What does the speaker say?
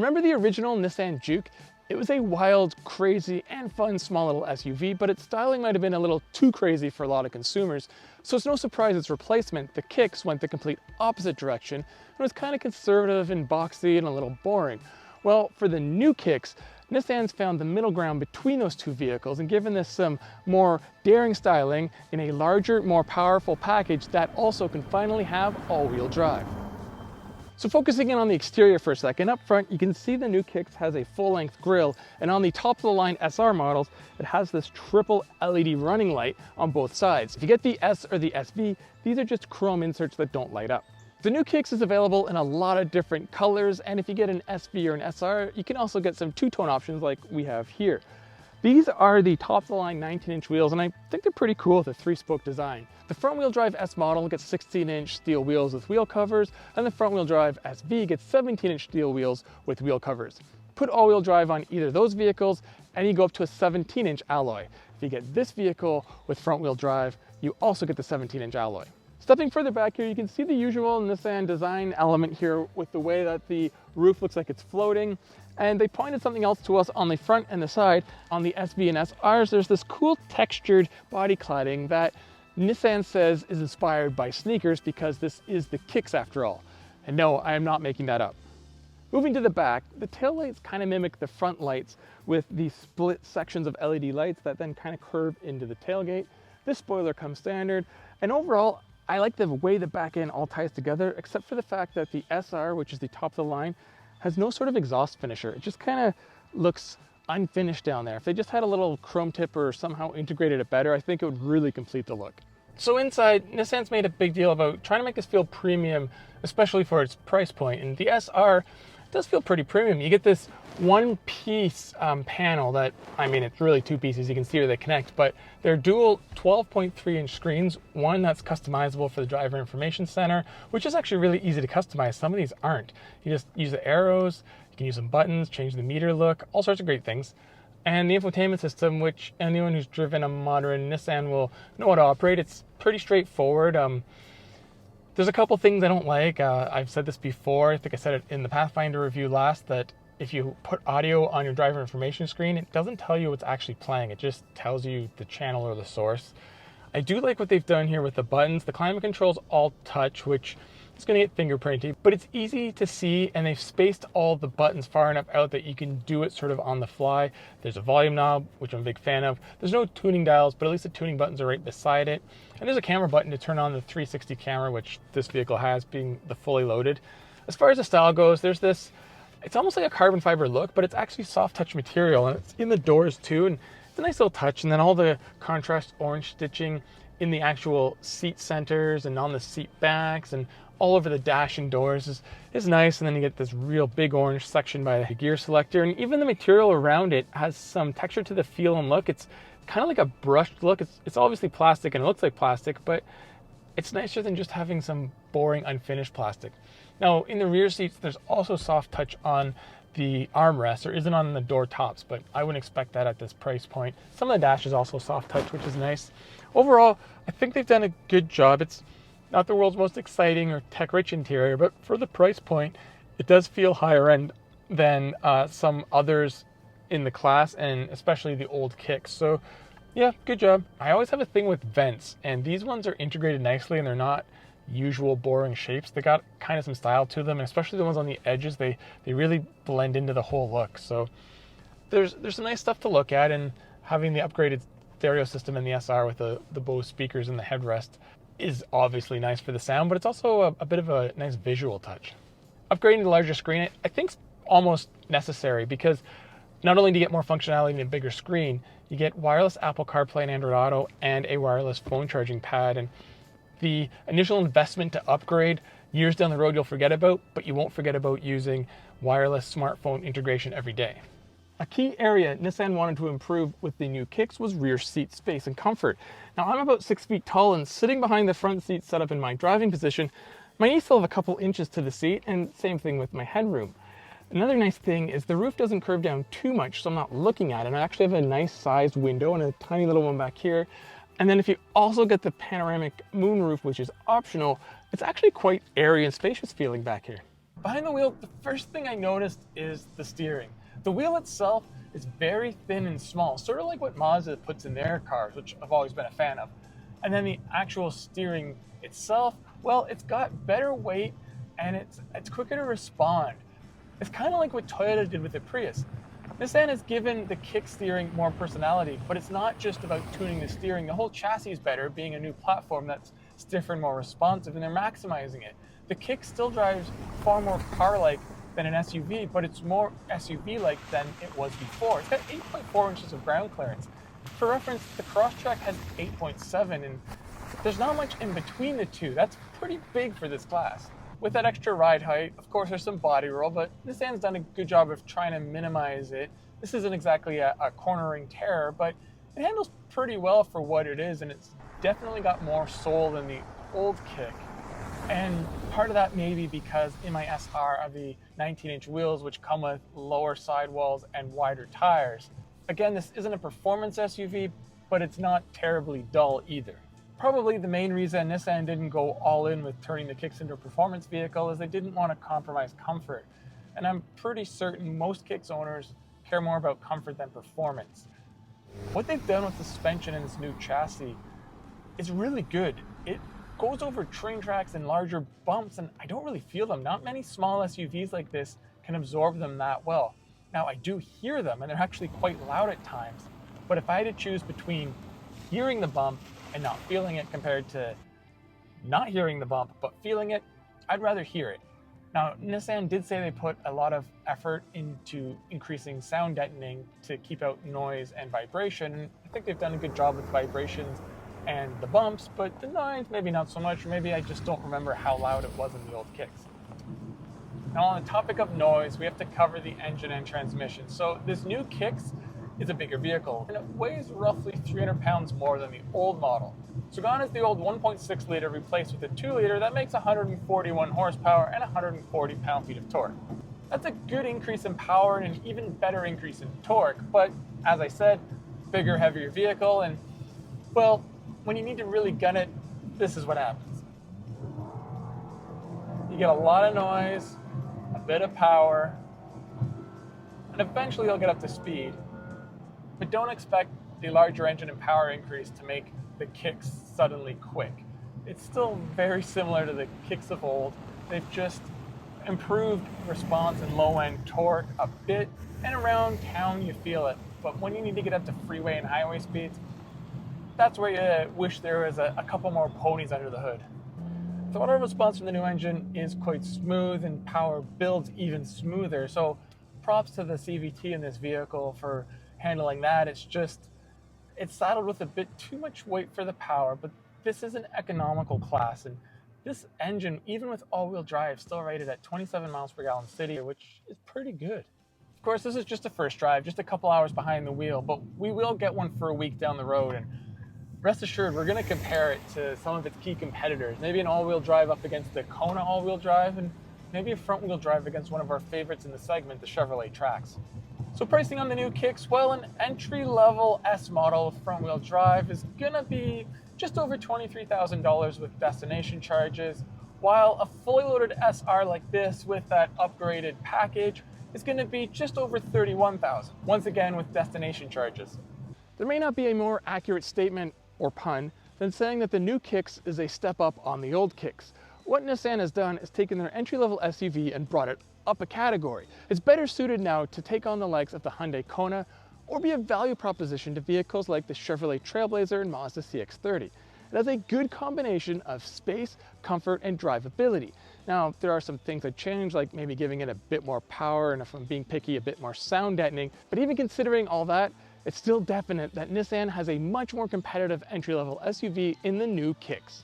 Remember the original Nissan Juke? It was a wild, crazy, and fun small little SUV, but its styling might have been a little too crazy for a lot of consumers, so it's no surprise its replacement, the Kicks, went the complete opposite direction and was kind of conservative and boxy and a little boring. Well, for the new Kicks, Nissan's found the middle ground between those two vehicles and given this some more daring styling in a larger, more powerful package that also can finally have all-wheel drive. So focusing in on the exterior for a second, up front you can see the new Kicks has a full-length grille, and on the top of the line SR models it has this triple LED running light on both sides. If you get the S or the SV, these are just chrome inserts that don't light up. The new Kicks is available in a lot of different colors, and if you get an SV or an SR, you can also get some two-tone options like we have here. These are the top-of-the-line 19-inch wheels, and I think they're pretty cool with a 3-spoke design. The front-wheel drive S model gets 16-inch steel wheels with wheel covers, and the front-wheel drive SV gets 17-inch steel wheels with wheel covers. Put all-wheel drive on either of those vehicles, and you go up to a 17-inch alloy. If you get this vehicle with front-wheel drive, you also get the 17-inch alloy. Stepping further back here, you can see the usual Nissan design element here with the way that the roof looks like it's floating. And they pointed something else to us on the front and the side. On the SV and SRs, there's this cool textured body cladding that Nissan says is inspired by sneakers because this is the Kicks after all. And no, I am not making that up. Moving to the back, the taillights kind of mimic the front lights with these split sections of LED lights that then kind of curve into the tailgate. This spoiler comes standard, and overall, I like the way the back end all ties together, except for the fact that the SR, which is the top of the line, has no sort of exhaust finisher. It just kind of looks unfinished down there. If they just had a little chrome tip or somehow integrated it better, I think it would really complete the look. So inside, Nissan's made a big deal about trying to make this feel premium, especially for its price point. And the SR does feel pretty premium. You get this one-piece panel that, I mean, it's really two pieces. You can see where they connect, but they're dual 12.3-inch screens. One that's customizable for the driver information center, which is actually really easy to customize. Some of these aren't. You just use the arrows, you can use some buttons, change the meter look, all sorts of great things. And the infotainment system, which anyone who's driven a modern Nissan will know how to operate. It's pretty straightforward. There's a couple things I don't like. I've said this before. I think I said it in the Pathfinder review last, that if you put audio on your driver information screen, it doesn't tell you what's actually playing. It just tells you the channel or the source. I do like what they've done here with the buttons. The climate control's all touch, which is going to get fingerprinty, but it's easy to see, and they've spaced all the buttons far enough out that you can do it sort of on the fly. There's a volume knob, which I'm a big fan of. There's no tuning dials, but at least the tuning buttons are right beside it. And there's a camera button to turn on the 360 camera, which this vehicle has, being the fully loaded. As far as the style goes, there's this, it's almost like a carbon fiber look, but it's actually soft touch material, and it's in the doors too, and it's a nice little touch. And then all the contrast orange stitching in the actual seat centers and on the seat backs and all over the dash and doors is nice. And then you get this real big orange section by the gear selector, and even the material around it has some texture to the feel and look. It's kind of like a brushed look. It's obviously plastic and it looks like plastic, but it's nicer than just having some boring unfinished plastic. Now in the rear seats, there's also soft touch on the armrest. There isn't on the door tops, but I wouldn't expect that at this price point. Some of the dash is also soft touch, which is nice. Overall, I think they've done a good job. It's not the world's most exciting or tech-rich interior, but for the price point, it does feel higher end than some others in the class, and especially the old Kicks. So yeah, good job. I always have a thing with vents, and these ones are integrated nicely, and they're not usual boring shapes. They got kind of some style to them, and especially the ones on the edges, they really blend into the whole look. So there's some nice stuff to look at, and having the upgraded stereo system in the SR with the Bose speakers in the headrest is obviously nice for the sound, but it's also a bit of a nice visual touch. Upgrading the larger screen, I think, is almost necessary, because not only do you get more functionality and a bigger screen, you get wireless Apple CarPlay and Android Auto and a wireless phone charging pad. And the initial investment to upgrade, years down the road you'll forget about, but you won't forget about using wireless smartphone integration every day. A key area Nissan wanted to improve with the new Kicks was rear seat space and comfort. Now I'm about 6 feet tall, and sitting behind the front seat set up in my driving position, my knees still have a couple inches to the seat, and same thing with my headroom. Another nice thing is the roof doesn't curve down too much, so I'm not looking at it. I actually have a nice sized window and a tiny little one back here. And then if you also get the panoramic moonroof, which is optional, it's actually quite airy and spacious feeling back here. Behind the wheel, the first thing I noticed is the steering. The wheel itself is very thin and small, sort of like what Mazda puts in their cars, which I've always been a fan of. And then the actual steering itself, well, it's got better weight and it's quicker to respond. It's kind of like what Toyota did with the Prius. Nissan has given the kick steering more personality, but it's not just about tuning the steering. The whole chassis is better, being a new platform that's stiffer and more responsive, and they're maximizing it. The Kick still drives far more car-like than an SUV, but it's more SUV-like than it was before. It's got 8.4 inches of ground clearance. For reference, the Crosstrek has 8.7, and there's not much in between the two. That's pretty big for this class. With that extra ride height, of course, there's some body roll, but Nissan's done a good job of trying to minimize it. This isn't exactly a cornering terror, but it handles pretty well for what it is, and it's definitely got more soul than the old Kick. And part of that may be because in my SR are the 19-inch wheels, which come with lower sidewalls and wider tires. Again, this isn't a performance SUV, but it's not terribly dull either. Probably the main reason Nissan didn't go all in with turning the Kicks into a performance vehicle is they didn't want to compromise comfort. And I'm pretty certain most Kicks owners care more about comfort than performance. What they've done with the suspension in this new chassis is really good. It goes over train tracks and larger bumps, and I don't really feel them. Not many small SUVs like this can absorb them that well. Now, I do hear them, and they're actually quite loud at times. But if I had to choose between hearing the bump and not feeling it compared to not hearing the bump but feeling it, I'd rather hear it. Now, Nissan did say they put a lot of effort into increasing sound deadening to keep out noise and vibration, and I think they've done a good job with vibrations and the bumps, but the noise, maybe not so much, or maybe I just don't remember how loud it was in the old Kicks. Now, on the topic of noise, we have to cover the engine and transmission. So this new Kicks is a bigger vehicle, and it weighs roughly 300 pounds more than the old model. So gone is the old 1.6 liter replaced with a 2 liter that makes 141 horsepower and 140 pound-feet of torque. That's a good increase in power and an even better increase in torque, but as I said, bigger, heavier vehicle, and well, when you need to really gun it, this is what happens. You get a lot of noise, a bit of power, and eventually you'll get up to speed. But don't expect the larger engine and power increase to make the Kicks suddenly quick. It's still very similar to the Kicks of old. They've just improved response and low-end torque a bit, and around town you feel it. But when you need to get up to freeway and highway speeds, that's where you wish there was a couple more ponies under the hood. The throttle response from the new engine is quite smooth, and power builds even smoother. So props to the CVT in this vehicle for handling that. It's saddled with a bit too much weight for the power, but this is an economical class, and this engine, even with all-wheel drive, still rated at 27 miles per gallon city, which is pretty good. Of course, this is just a first drive, just a couple hours behind the wheel, but we will get one for a week down the road, and rest assured, we're going to compare it to some of its key competitors. Maybe an all-wheel drive up against the Kona all-wheel drive, and maybe a front-wheel drive against one of our favorites in the segment, the Chevrolet Trax. So pricing on the new Kicks, well, an entry-level S model with front-wheel drive is going to be just over $23,000 with destination charges, while a fully loaded SR like this with that upgraded package is going to be just over $31,000, once again with destination charges. There may not be a more accurate statement or pun than saying that the new Kicks is a step up on the old Kicks. What Nissan has done is taken their entry-level SUV and brought it up a category. It's better suited now to take on the likes of the Hyundai Kona or be a value proposition to vehicles like the Chevrolet Trailblazer and Mazda CX-30. It has a good combination of space, comfort, and drivability. Now, there are some things that change, like maybe giving it a bit more power and, if I'm being picky, a bit more sound deadening. But even considering all that, it's still definite that Nissan has a much more competitive entry-level SUV in the new Kicks.